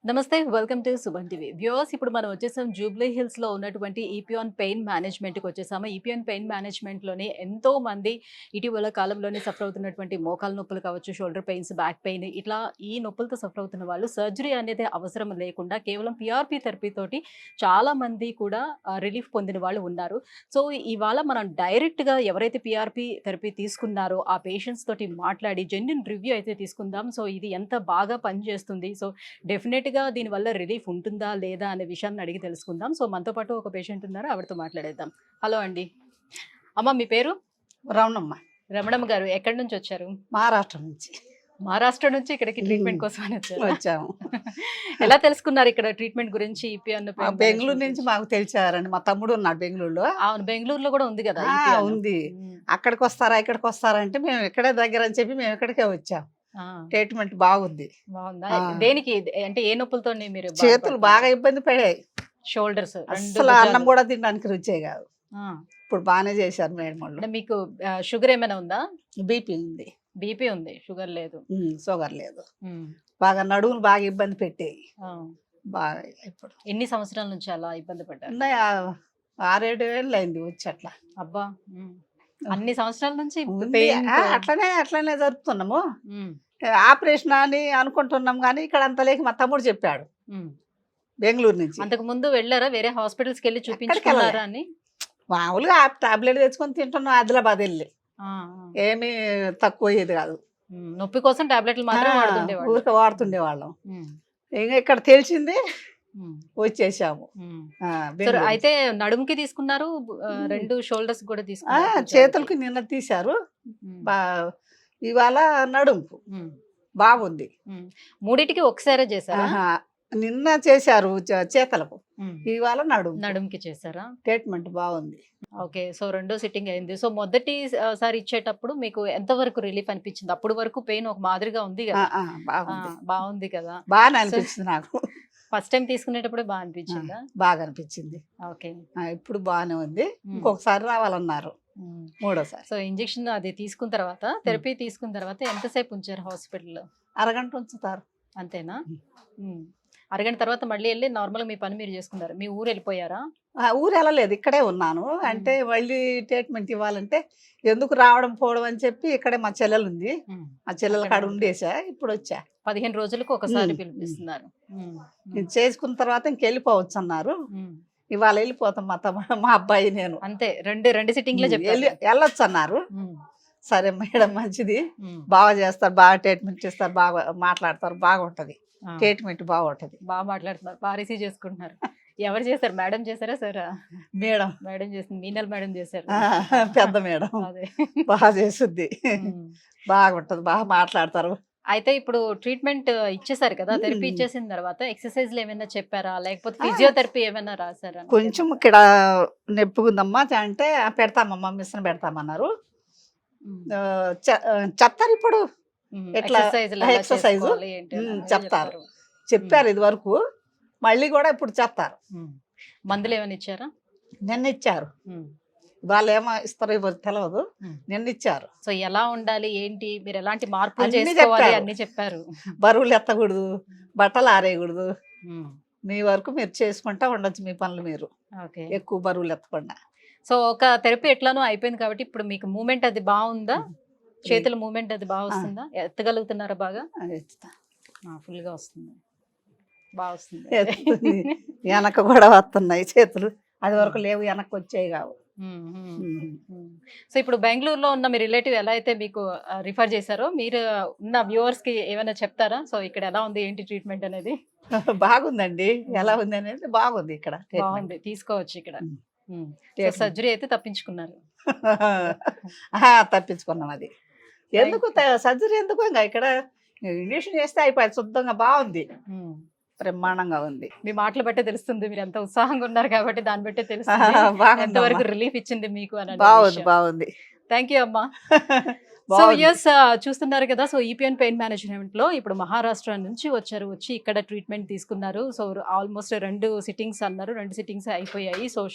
నమస్తే. Welcome to Suman TV. Viewers, ఇప్పుడు మనం వచ్చేసాం జూబ్లీ హిల్స్ లో ఉన్నటువంటి ఈపియాన్ పెయిన్ మేనేజ్మెంట్ కి వచ్చేసాము. ఈపియాన్ పెయిన్ మేనేజ్మెంట్ లోని ఎంతో మంది ఇటీవల కాలంలోనే సఫర్ అవుతున్నటువంటి మోకాల నొప్పులు కావచ్చు, షోల్డర్ పెయిన్స్, బ్యాక్ పెయిన్, ఇట్లా ఈ నొప్పులతో సఫర్ అవుతున్న వాళ్ళు సర్జరీ అనేది అవసరం లేకుండా కేవలం పిఆర్పి థెరపీ తోటి చాలా మంది కూడా రిలీఫ్ పొందిన వాళ్ళు ఉన్నారు. సో ఇవాళ మనం డైరెక్ట్ గా ఎవరైతే పిఆర్పి థెరపీ తీసుకున్నారో ఆ పేషెంట్స్ తోటి మాట్లాడి జెన్యూన్ రివ్యూ అయితే తీసుకుందాం. సో ఇది ఎంత బాగా పనిచేస్తుంది, సో డెఫినెట్‌గా దీనివల్ల రిలీఫ్ ఉంటుందా? లేదా? అనే విషయాన్ని అడిగి తెలుసుకుందాం. సో మనతో పాటు ఒక పేషెంట్ ఉన్నారు. ఆవిడతో మాట్లాడేద్దాం. హలో అండి. అమ్మ, మీ పేరు? రమణమ్మ. రమణమ్మ గారు, ఎక్కడి నుంచి వచ్చారు? మహారాష్ట్ర నుంచి మహారాష్ట్ర నుంచి ఇక్కడికి ట్రీట్మెంట్ కోసం అని వచ్చారు. వచ్చాము. ఎలా తెలుసుకున్నారు ఇక్కడ ట్రీట్మెంట్ గురించి? ఈపిఆన్ బెంగళూరు నుంచి మాకు తెలిసారండి. మా తమ్ముడు ఉన్నాడు బెంగళూరులో. అవును, బెంగళూరులో కూడా ఉంది కదా ఉంది. అక్కడికి వస్తారా ఇక్కడికి వస్తారా అంటే మేము ఇక్కడే దగ్గర అని చెప్పి మేము ఇక్కడికే వచ్చాం. ట్రీట్మెంట్ బాగుంది. బాగుందా? దేనికి అంటే ఏ నొప్పులతో మీరు? చేతులు బాగా ఇబ్బంది పడాయి. షోల్డర్స్, అసలు అన్నం కూడా తినడానికి రుచే కాదు. ఇప్పుడు బాగానే చేశారు మేడం వాళ్ళు. అంటే మీకు షుగర్ ఏమైనా ఉందా? బీపీ ఉంది. బీపీ ఉంది, షుగర్ లేదు. షుగర్ లేదు. బాగా నడువులు బాగా ఇబ్బంది పెట్టేవి. బాగా ఇప్పుడు ఎన్ని సంవత్సరాల నుంచి అలా ఇబ్బంది పడ్డారు? 6-7 ఏళ్ళు అయింది వచ్చి అట్లా. అబ్బా, అన్ని సంవత్సరాల నుంచి అట్లనే జరుపుతున్నాము. ఆపరేషన్ అని అనుకుంటున్నాం కానీ ఇక్కడ అంత లేక మా తమ్ముడు చెప్పాడు బెంగళూరు నుంచి. అంతకు ముందు వెళ్ళారా వేరే హాస్పిటల్స్ కి వెళ్ళి చూపించుకున్నారా అని? మామూలుగా టాబ్లెట్ తెచ్చుకొని తింటున్నాం ఆదిలాబాద్ వెళ్ళి. ఏమీ తక్కువ అయ్యేది కాదు. నొప్పి కోసం టాబ్లెట్లు మాత్రం ఊరికే వాడుతుండేవాళ్ళం. ఇంకా ఇక్కడ తెలిసింది వచ్చేసాము. అయితే నడుముకి తీసుకున్నారు, రెండు షోల్డర్స్ కూడా తీసుకున్నారు. చేతులకి నిన్న తీశారు. ఇవాళ నడుముకు బాగుంది. మూడిటికి ఒకసారి చేశారా? నిన్న చేశారు చేతలకు, ఇవాళ నడుముకి చేశారా? ట్రీట్మెంట్ బాగుంది. ఓకే, సో రెండో సిట్టింగ్ అయింది. సో మొదటిసారి ఇచ్చేటప్పుడు మీకు ఎంత వరకు రిలీఫ్ అనిపించింది? అప్పుడు వరకు పెయిన్ ఒక మాదిరిగా ఉంది కదా? బాగుంది కదా? బాగా అనిపించింది నాకు. ఫస్ట్ టైం తీసుకునేటప్పుడే బాగా అనిపించిందా? బాగా అనిపించింది. ఓకే, ఇప్పుడు బాగానే ఉంది. ఇంకొకసారి రావాలన్నారు, మూడోసారి. సో ఇంజెక్షన్ అది తీసుకున్న తర్వాత, థెరపీ తీసుకున్న తర్వాత ఎంతసేపు ఉంచారు హాస్పిటల్లో? అరగంట ఉంచుతారు. అంతేనా? అరగంట తర్వాత మళ్ళీ వెళ్ళి నార్మల్ మీ పని మీరు చేసుకున్నారు. మీ ఊరు వెళ్ళిపోయారా? ఊరు వెళ్ళలేదు, ఇక్కడే ఉన్నాను. అంటే మళ్ళీ ట్రీట్మెంట్ ఇవ్వాలంటే ఎందుకు రావడం పోవడం అని చెప్పి ఇక్కడే మా చెల్లెలు ఉంది, మా చెల్లెల కాడ ఉండేసా. ఇప్పుడు వచ్చా. 15 రోజులకు ఒకసారి పిలిపిస్తున్నారు. చేసుకున్న తర్వాత ఇంకెళ్ళిపోవచ్చు అన్నారు. ఇవాళ వెళ్ళిపోతాం మా అబ్బాయి నేను. అంతే, రెండు సిట్టింగ్ లో వెళ్ళొచ్చు అన్నారు. సరే మేడం, మంచిది, బాగా చేస్తారు, బాగా ట్రీట్మెంట్ చేస్తారు, బాగా మాట్లాడతారు, బాగుంటది ట్రీట్మెంట్, బాగుంటది. బాగా మాట్లాడుతున్నారు, బాగా రిసీవ్ చేసుకుంటున్నారు. ఎవరు చేశారు? మేడం చేశారా సార్? మేడం చేసింది. మీనల్ మేడం చేశారు, పెద్ద మేడం. బాగా చేస్తుంది, బాగుంటది, బాగా మాట్లాడతారు. అయితే ఇప్పుడు ట్రీట్మెంట్ ఇచ్చేసారు కదా, థెరపీ ఇచ్చేసిన తర్వాత ఎక్సర్సైజ్లు ఏమైనా చెప్పారా, లేకపోతే ఫిజియోథెరపీ ఏమైనా రాసారా? కొంచెం ఇక్కడ నొప్పుకుందమ్మా అంటే పెడతామమ్మా, మిషన్ పెడతామన్నారు. చెప్తారు ఇప్పుడు ఎక్సర్సైజ్ చెప్తారు, చెప్పారు ఇది వరకు, మళ్ళీ కూడా ఇప్పుడు చెప్తారు. మందులు ఏమైనా ఇచ్చారా? నిన్న ఇచ్చారు. వాళ్ళు ఏమో ఇస్తారో ఇవ్వరు తెలియదు, నిన్న ఇచ్చారు. సో ఎలా ఉండాలి ఏంటి, మీరు ఎలాంటి మార్పులు చేసుకోవాలి అన్ని చెప్పారు. బరువులు ఎత్తకూడదు, బట్టలు ఆరేయకూడదు, మీ వరకు మీరు చేసుకుంటా ఉండొచ్చు మీ పనులు, మీరు ఎక్కువ బరువులు ఎత్తకుండా. సో ఒక థెరపీ ఎట్లానో అయిపోయింది కాబట్టి ఇప్పుడు మీకు మూమెంట్ అది బాగుందా? చేతుల మూమెంట్ అది బాగా వస్తుందా? ఎత్తగలుగుతున్నారా? బాగా ఫుల్ గా వస్తుంది, బాగా వస్తుంది. వెనక కూడా వస్తున్నాయి చేతులు, అది వరకు లేవు, వెనక్కి వచ్చాయి కావు. సో ఇప్పుడు బెంగళూరులో ఉన్న మీ రిలేటివ్ ఎలా అయితే మీకు రిఫర్ చేశారో, మీరు ఉన్న వ్యూవర్స్ కి ఏమైనా చెప్తారా? సో ఇక్కడ ఎలా ఉంది ఏంటి ట్రీట్మెంట్ అనేది? బాగుందండి, ఎలా ఉంది అనేది బాగుంది, ఇక్కడ బాగుంది, తీసుకోవచ్చు ఇక్కడ. సర్జరీ అయితే తప్పించుకున్నారు. తప్పించుకున్నాం. అది ఎందుకు సర్జరీ ఎందుకు, ఇంకా ఇక్కడ ఇంజక్షన్ చేస్తే అయిపోయింది, శుద్ధంగా బాగుంది, బ్రహ్మాండంగా ఉంది. మీ మాటలు బట్టే తెలుస్తుంది మీరు ఎంత ఉత్సాహంగా ఉన్నారు కాబట్టి, దాన్ని బట్టే తెలుస్తుంది ఎంతవరకు రిలీఫ్ ఇచ్చింది మీకు అని. బాగుంది, బాగుంది. థ్యాంక్ యూ అమ్మా. సో బాగుంది. ఎస్ చూస్తున్నారు కదా. సో ఈపీఎన్ పెయిన్ మేనేజ్మెంట్ లో ఇప్పుడు మహారాష్ట్ర నుంచి వచ్చి ఇక్కడ ట్రీట్మెంట్ తీసుకున్నారు. సో ఆల్మోస్ట్ 2 సిట్టింగ్స్ అన్నారు, 2 సిట్టింగ్స్ అయిపోయాయి. సో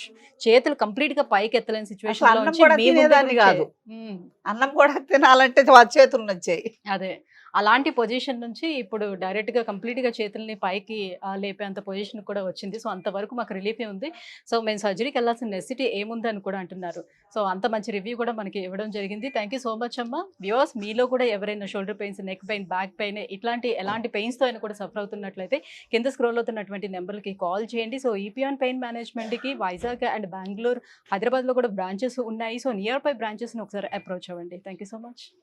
చేతులు కంప్లీట్ గా పైకి ఎత్తలేని అసలు సిచ్యువేషన్ లో అన్నం నుంచి కూడా మీ ముందుకు తినేదాన్ని వచ్చే- కాదు. మ్మ్. అన్నం కూడా తినాలంటే చేతులు నచ్చాయి. అదే అలాంటి పొజిషన్ నుంచి ఇప్పుడు డైరెక్ట్ గా కంప్లీట్ గా చేతుల్ని పైకి లేపేంత పొజిషన్ కూడా వచ్చింది. సో అంతవరకు మాకు రిలీఫ్ ఉంది. సో మేము సర్జరీకి వెళ్ళాల్సిన నెసిటీ ఏముందని కూడా అంటున్నారు. సో అంత మంచి రివ్యూ కూడా మనకి ఇవ్వడం జరిగింది. థ్యాంక్ యూ సో మచ్ అమ్మ. వ్యూవర్స్, మీలో కూడా ఎవరైనా shoulder pains, neck pain, back pain ఎలాంటి పెయిన్స్ తో అయినా కూడా సఫర్ అవుతున్నట్లయితే కింద స్క్రోల్ అవుతున్నటువంటి నెంబర్కి కాల్ చేయండి. సో ఈపీఎన్ పెయిన్ మేనేజ్మెంట్ కి వైజాగ్ అండ్ బెంగళూరు, హైదరాబాద్ లో కూడా బ్రాంచెస్ ఉన్నాయి. సో నియర్ బై బ్రాంచెస్ ని ఒకసారి అప్రోచ్ అవ్వండి. Thank you so much.